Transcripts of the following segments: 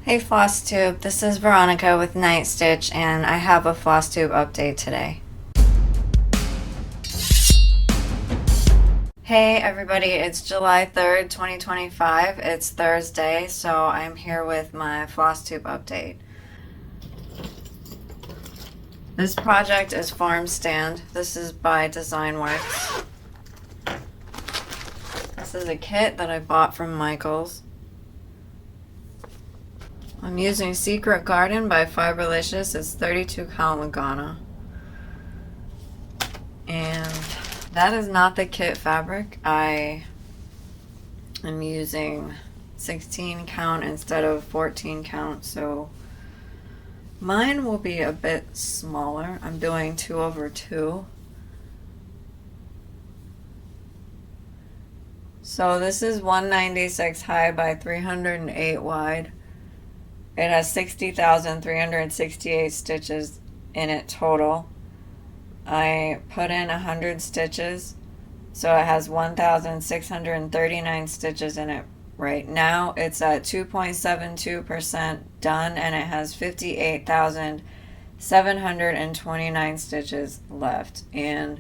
Hey Flosstube, this is Veronica with Night Stitch, and I have a Flosstube update today. Hey everybody, it's July 3rd, 2025. It's Thursday, so I'm here with my Flosstube update. This project is Farm Stand. This is by WIPS. This is a kit that I bought from Michael's. I'm using Secret Garden by Fiberlicious. It's 32 count Lugana. And that is not the kit fabric. I am using 16 count instead of 14 count, so mine will be a bit smaller. I'm doing 2/2. So this is 196 high by 308 wide. It has 60,368 stitches in it total. I put in 100 stitches, so it has 1,639 stitches in it right now. It's at 2.72% done, and it has 58,729 stitches left. And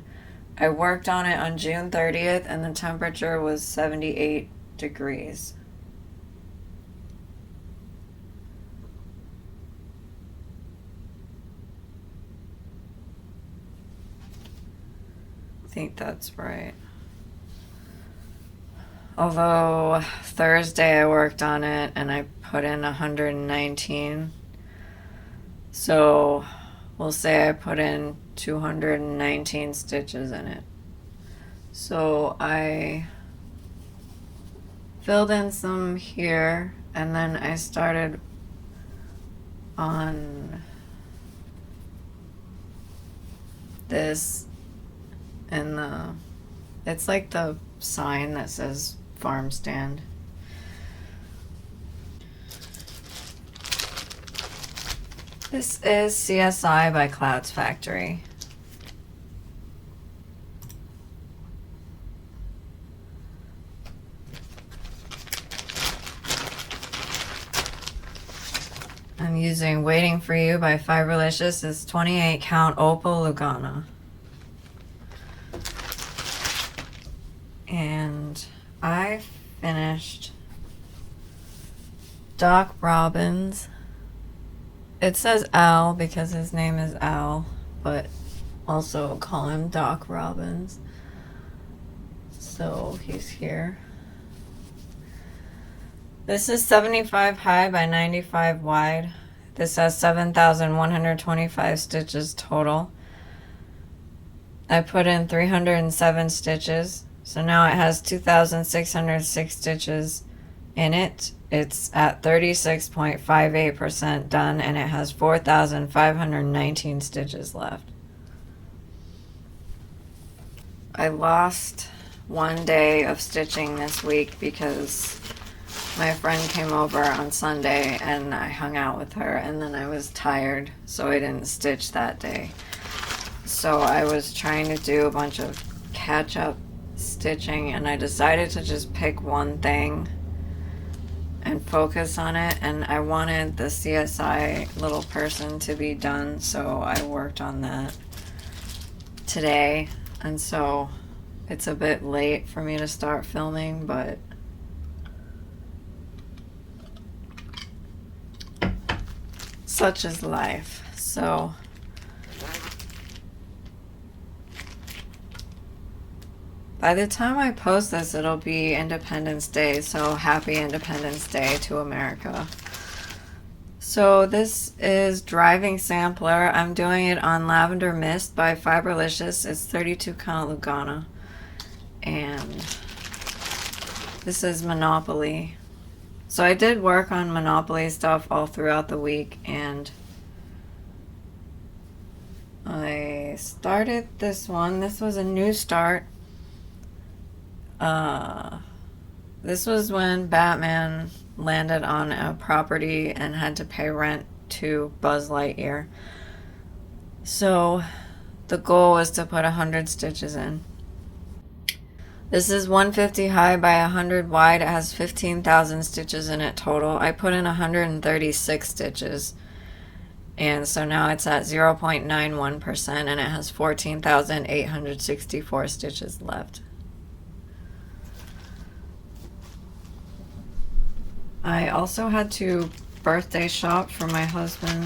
I worked on it on June 30th, and the temperature was 78 degrees. I think that's right. Although Thursday I worked on it and I put in 119. So we'll say I put in 219 stitches in it. So I filled in some here, and then I started on this, and it's like the sign that says Farm Stand. This is CSI by Clouds Factory. I'm using Waiting for You by Fiberlicious. It's 28 count Opal Lugana. And I finished Doc Robbins. It says Al because his name is Al, but also call him Doc Robbins. So he's here. This is 75 high by 95 wide. This has 7,125 stitches total. I put in 307 stitches. So now it has 2,606 stitches in it. It's at 36.58% done, and it has 4,519 stitches left. I lost one day of stitching this week because my friend came over on Sunday and I hung out with her, and then I was tired, so I didn't stitch that day. So I was trying to do a bunch of catch-up stitching, and I decided to just pick one thing and focus on it, and I wanted the CSI little person to be done, so I worked on that today. And so it's a bit late for me to start filming, but such is life. So by the time I post this, it'll be Independence Day, so happy Independence Day to America. So this is Driving Sampler. I'm doing it on Lavender Mist by Fiberlicious. It's 32 count Lugana. And this is Monopoly. So I did work on Monopoly stuff all throughout the week, and I started this one. This was a new start. This was when Batman landed on a property and had to pay rent to Buzz Lightyear. So the goal was to put 100 stitches in. This is 150 high by 100 wide. It has 15,000 stitches in it total. I put in 136 stitches. And so now it's at 0.91% and it has 14,864 stitches left. I also had to birthday shop for my husband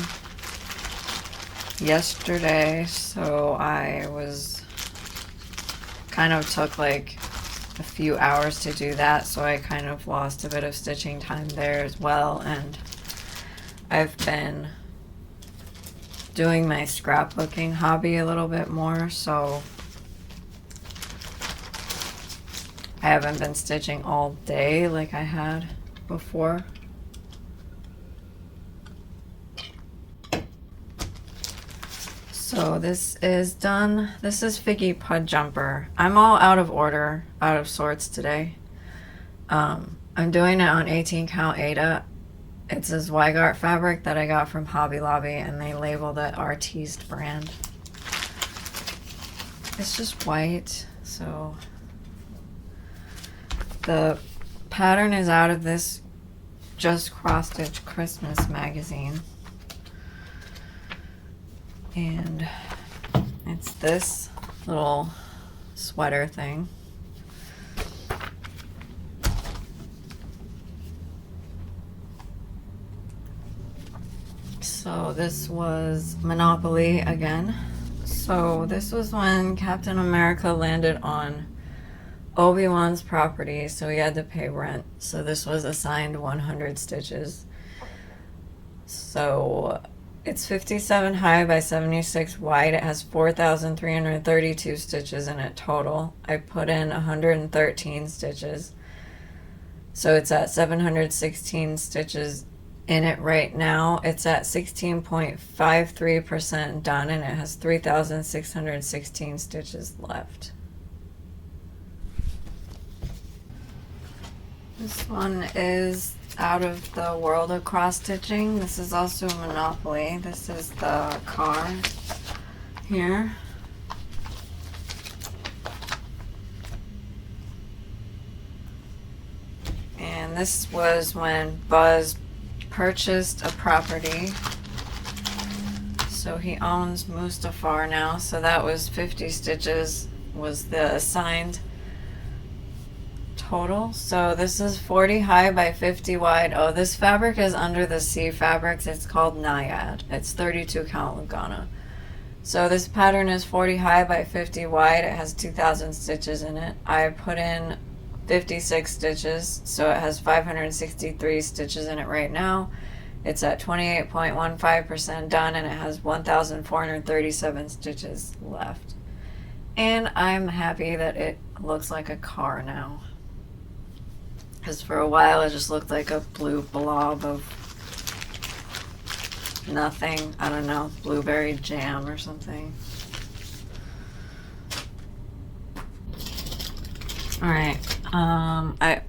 yesterday, so I kind of took like a few hours to do that, so I kind of lost a bit of stitching time there as well. And I've been doing my scrapbooking hobby a little bit more, so I haven't been stitching all day like I had before. So this is done. This is Figgy Pud Jumper. I'm all out of order, out of sorts today. I'm doing it on 18 count Aida. It's this Zweigart fabric that I got from Hobby Lobby, and they labeled it Artiste brand. It's just white, so the pattern is out of this Just Cross Stitch Christmas magazine. And it's this little sweater thing. So this was Monopoly again. So this was when Captain America landed on Obi-Wan's property, so he had to pay rent. So this was assigned 100 stitches. So it's 57 high by 76 wide. It has 4,332 stitches in it total. I put in 113 stitches. So it's at 716 stitches in it right now. It's at 16.53% done, and it has 3,616 stitches left. This one is out of the world of cross stitching. This is also Monopoly. This is the car here. And this was when Buzz purchased a property. So he owns Mustafar now. So that was 50 stitches was the assigned total. So this is 40 high by 50 wide. Oh, this fabric is under the sea fabrics. It's called Naiad. It's 32 count Lugana. So this pattern is 40 high by 50 wide. It has 2,000 stitches in it. I put in 56 stitches, so it has 563 stitches in it right now. It's at 28.15% done, and it has 1,437 stitches left. And I'm happy that it looks like a car now, because for a while it just looked like a blue blob of nothing. I don't know, blueberry jam or something. Alright, I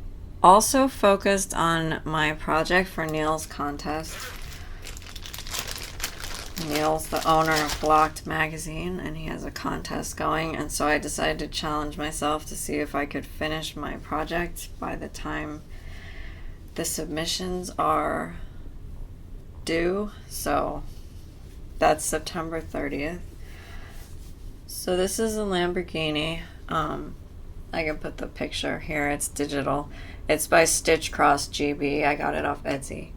also focused on my project for Neil's contest. Neil's the owner of Blocked magazine, and he has a contest going, and so I decided to challenge myself to see if I could finish my project by the time the submissions are due. So that's September 30th. So this is a Lamborghini. I can put the picture here. It's digital. It's by Stitch Cross GB. I got it off Etsy.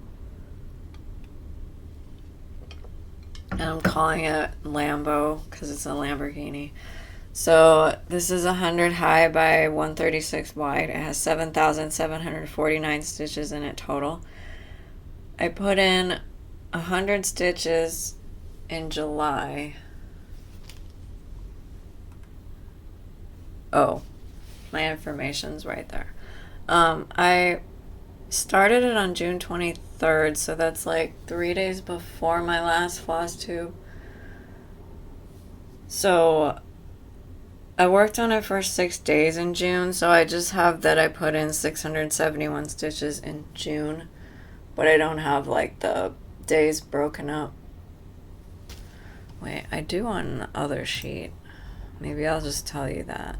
And I'm calling it Lambo because it's a Lamborghini. So this is 100 high by 136 wide. It has 7,749 stitches in it total. I put in 100 stitches in July. Oh, my information's right there. I started it on June 23rd, so that's like 3 days before my last Flosstube. So I worked on it for 6 days in June, so I just have that I put in 671 stitches in June, but I don't have like the days broken up. Wait, I do on the other sheet. Maybe I'll just tell you that.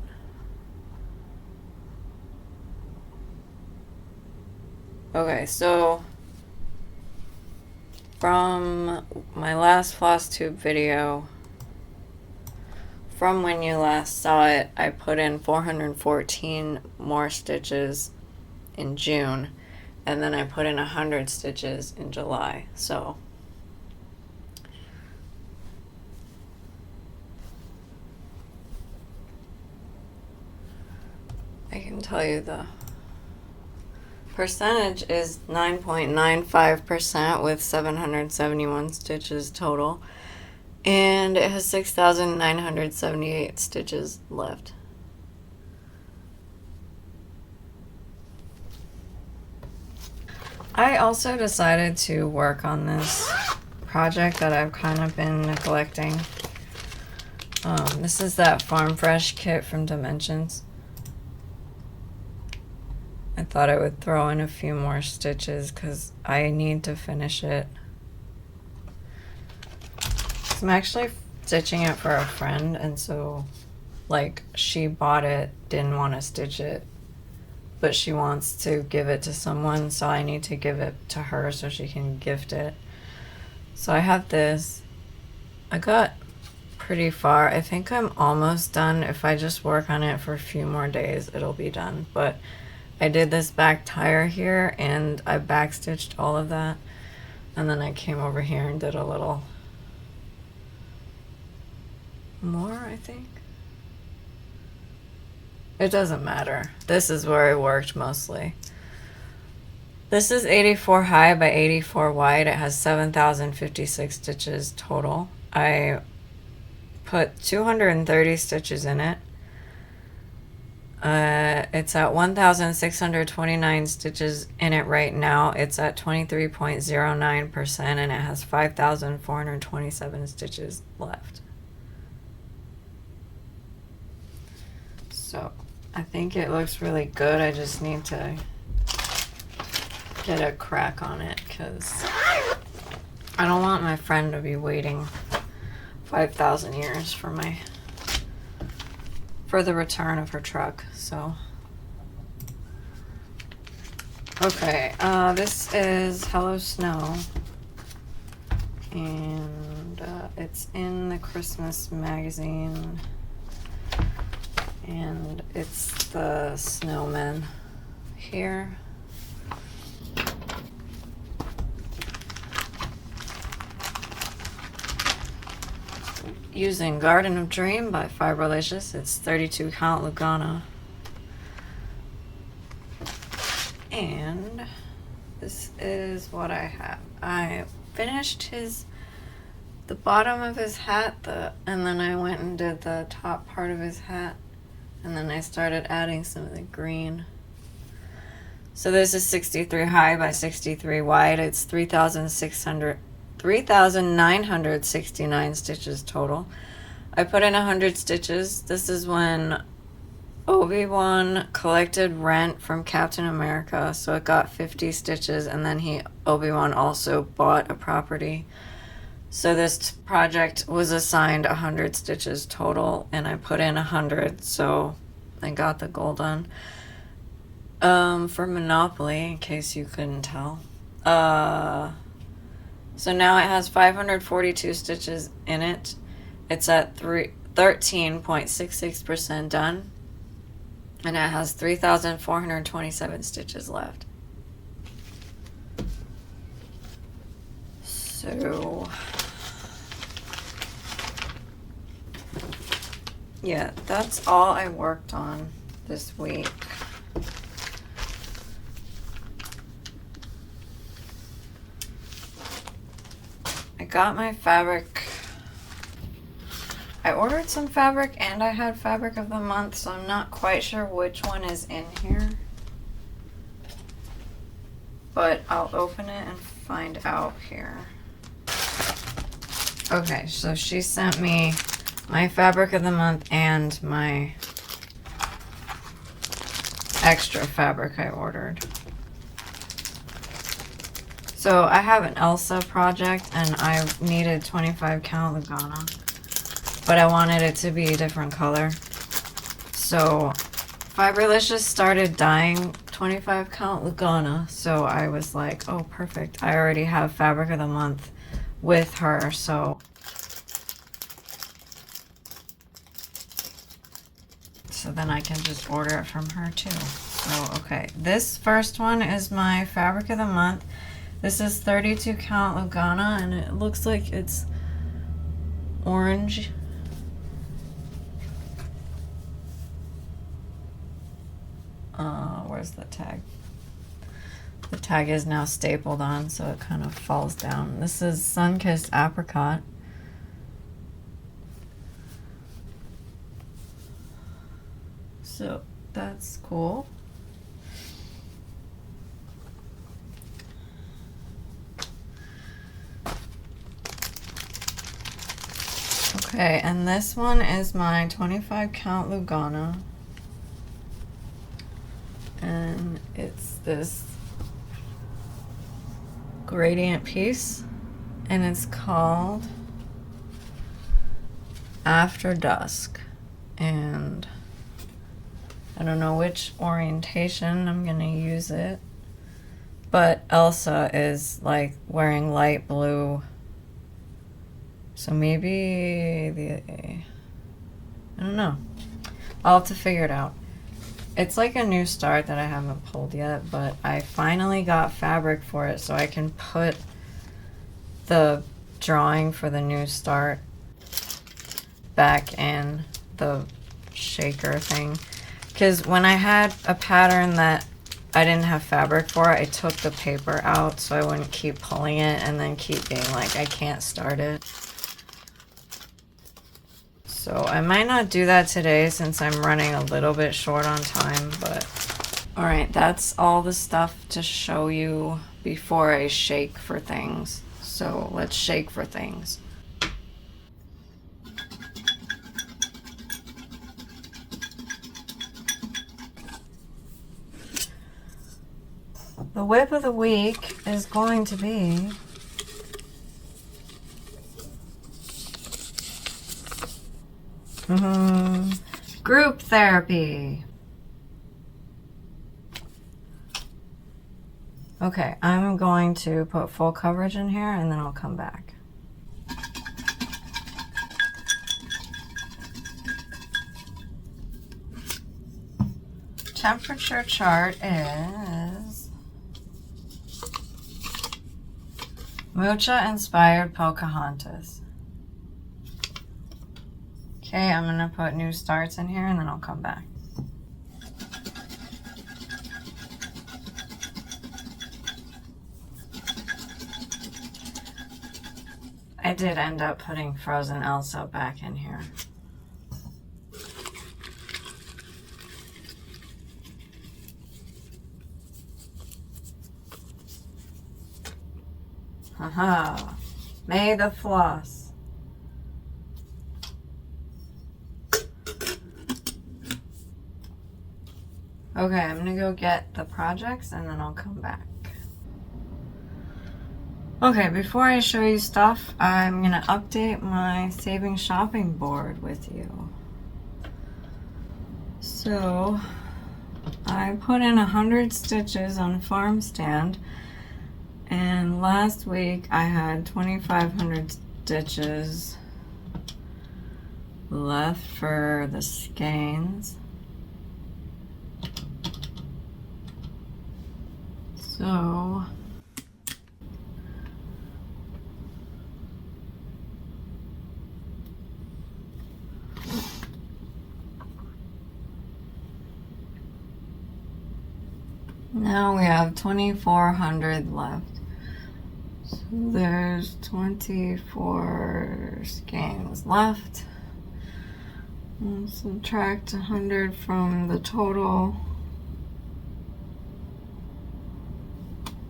Okay, so from my last Flosstube video, from when you last saw it, I put in 414 more stitches in June, and then I put in 100 stitches in July. So I can tell you the percentage is 9.95% with 771 stitches total, and it has 6,978 stitches left. I also decided to work on this project that I've kind of been neglecting. This is that Farm Fresh kit from Dimensions. I thought I would throw in a few more stitches because I need to finish it. I'm actually stitching it for a friend, and so like she bought it, didn't want to stitch it, but she wants to give it to someone, so I need to give it to her so she can gift it. So I have this. I got pretty far. I think I'm almost done. If I just work on it for a few more days, it'll be done. But I did this back tire here, and I backstitched all of that, and then I came over here and did a little more, I think. It doesn't matter. This is where I worked mostly. This is 84 high by 84 wide. It has 7,056 stitches total. I put 230 stitches in it. It's at 1,629 stitches in it right now. It's at 23.09%, and it has 5,427 stitches left. So I think it looks really good. I just need to get a crack on it because I don't want my friend to be waiting 5,000 years for the return of her truck. So okay, this is Hello Snow, and it's in the Christmas magazine, and it's the snowman here. Using Garden of Dream by Fibrelicious. It's 32 count Lugana. And this is what I have. I finished the bottom of his hat, and then I went and did the top part of his hat, and then I started adding some of the green. So this is 63 high by 63 wide. It's 3,969 stitches total. I put in 100 stitches. This is when Obi-Wan collected rent from Captain America, so it got 50 stitches, and then Obi-Wan also bought a property. So this project was assigned 100 stitches total, and I put in 100, so I got the goal done. For Monopoly, in case you couldn't tell. So now it has 542 stitches in it. It's at 13.66% done. And it has 3,427 stitches left. So yeah, that's all I worked on this week. I got my fabric. I ordered some fabric, and I had fabric of the month, so I'm not quite sure which one is in here. But I'll open it and find out here. Okay, so she sent me my fabric of the month and my extra fabric I ordered. So I have an Elsa project, and I needed 25 count Lugana, but I wanted it to be a different color. So Fibrelicious started dyeing 25 count Lugana, so I was like, oh, perfect. I already have fabric of the month with her, so then I can just order it from her too. So, okay, this first one is my fabric of the month. This is 32 count Lugana, and it looks like it's orange. Where's the tag? The tag is now stapled on, so it kind of falls down. This is Sun-Kissed Apricot. So that's cool. Okay, and this one is my 25 count Lugana. And it's this gradient piece, and it's called After Dusk. And I don't know which orientation I'm gonna use it, but Elsa is like wearing light blue, so maybe I don't know. I'll have to figure it out. It's like a new start that I haven't pulled yet, but I finally got fabric for it, so I can put the drawing for the new start back in the shaker thing. Because when I had a pattern that I didn't have fabric for, I took the paper out so I wouldn't keep pulling it and then keep being like, I can't start it. So I might not do that today since I'm running a little bit short on time, but alright, that's all the stuff to show you before I shake for things. So let's shake for things. The whip of the week is going to be group therapy. Okay, I'm going to put full coverage in here and then I'll come back. Temperature chart is Mucha inspired Pocahontas. Okay, I'm gonna put new starts in here and then I'll come back. I did end up putting Frozen Elsa back in here. Haha, may the floss. Okay, I'm gonna go get the projects and then I'll come back. Okay, before I show you stuff, I'm gonna update my saving shopping board with you. So, I put in 100 stitches on Farm Stand, and last week I had 2,500 stitches left for the skeins. So now we have 2,400 left. So there's 24 skeins left. We'll subtract 100 from the total.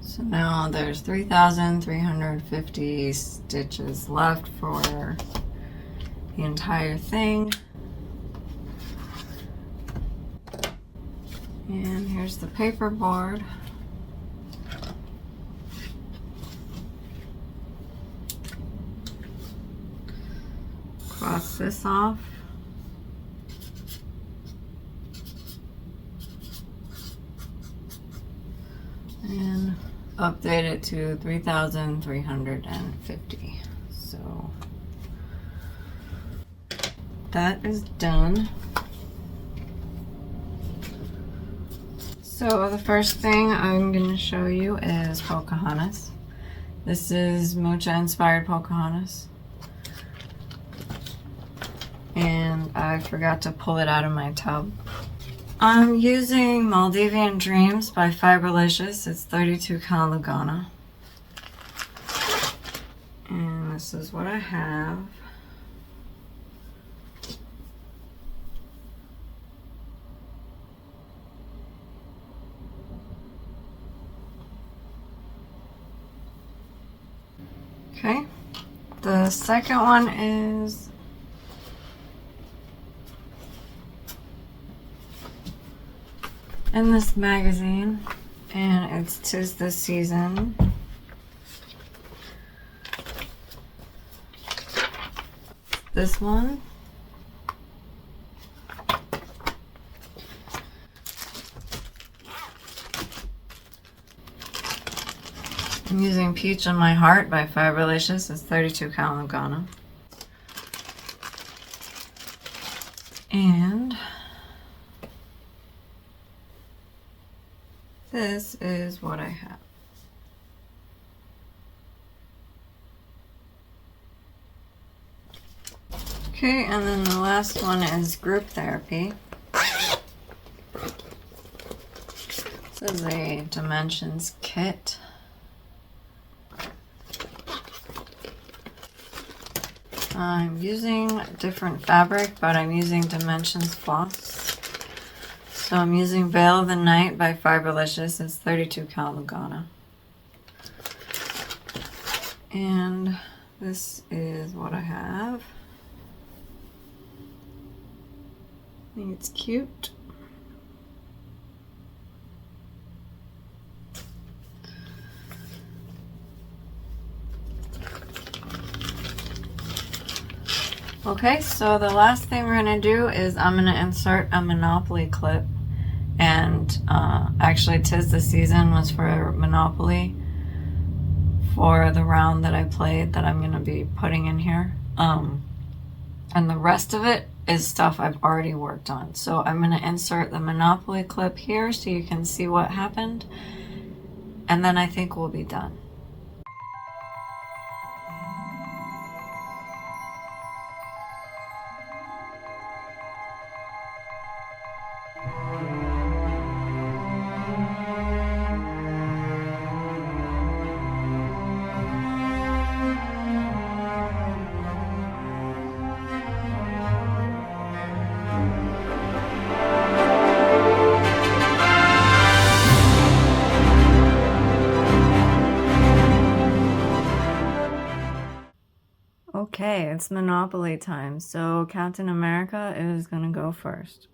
So now there's 3,350 stitches left for the entire thing. And here's the paper board. Cross this off. update it to 3,350. So that is done. So the first thing I'm going to show you is Pocahontas. This is Mocha inspired Pocahontas. And I forgot to pull it out of my tub. I'm using Maldivian Dreams by Fiberlicious. It's 32 cal Lugana. And this is what I have. Okay. The second one is in this magazine, and it's 'Tis the Season. This one. I'm using Peach in My Heart by Fiberlicious. It's 32 cal Lugana. And this is what I have. Okay, and then the last one is Group Therapy. This is a Dimensions kit. I'm using different fabric, but I'm using Dimensions floss. So I'm using Veil of the Night by Fiberlicious. It's 32 cal Lugana. And this is what I have. I think it's cute. Okay, so the last thing we're going to do is I'm going to insert a Monopoly clip. And actually 'Tis the Season was for Monopoly for the round that I played that I'm going to be putting in here. And the rest of it is stuff I've already worked on. So I'm going to insert the Monopoly clip here so you can see what happened. And then I think we'll be done. Okay, it's Monopoly time. So Captain America is gonna go first.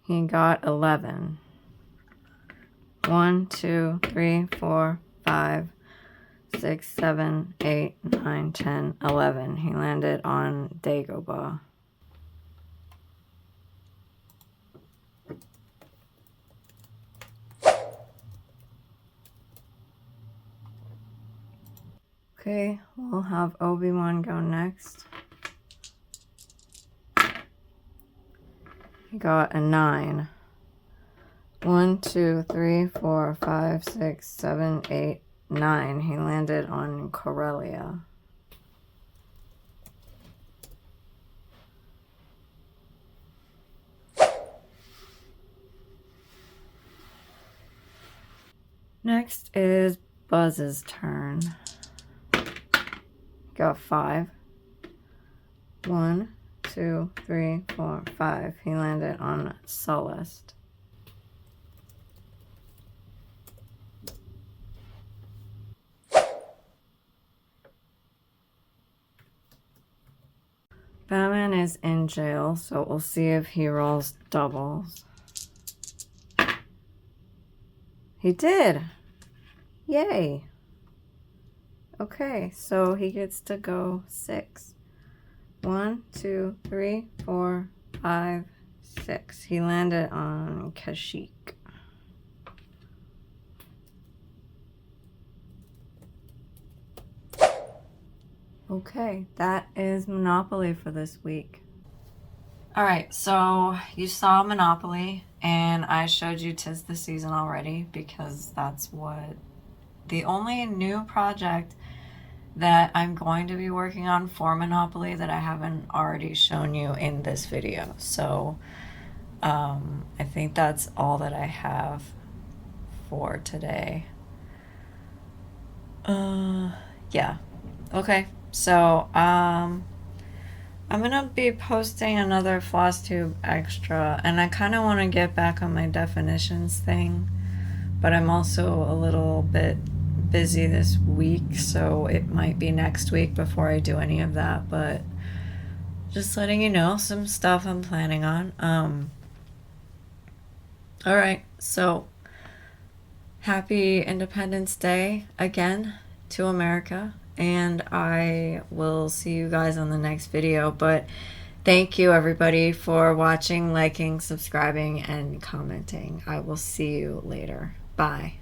He got 11. 1, 2, 3, 4, 5, 6, 7, 8, 9, 10, 11. He landed on Dagobah. Okay, we'll have Obi-Wan go next. He got a 9. 1, 2, 3, 4, 5, 6, 7, 8, 9. He landed on Corellia. Next is Buzz's turn. Got 5. 1, 2, 3, 4, 5. He landed on Sullust. Batman is in jail, so we'll see if he rolls doubles. He did! Yay! Okay, so he gets to go 6. 1, 2, 3, 4, 5, 6. He landed on Kashyyyk. Okay, that is Monopoly for this week. Alright, so you saw Monopoly, and I showed you 'Tis the Season already because that's what the only new project that I'm going to be working on for Monopoly that I haven't already shown you in this video. So I think that's all that I have for today. Yeah. Okay. So I'm gonna be posting another Flosstube extra, and I kind of want to get back on my definitions thing, but I'm also a little bit busy this week, so it might be next week before I do any of that, but just letting you know some stuff I'm planning on. All right, so happy Independence Day again to America, and I will see you guys on the next video. But thank you everybody for watching, liking, subscribing, and commenting. I will see you later. Bye.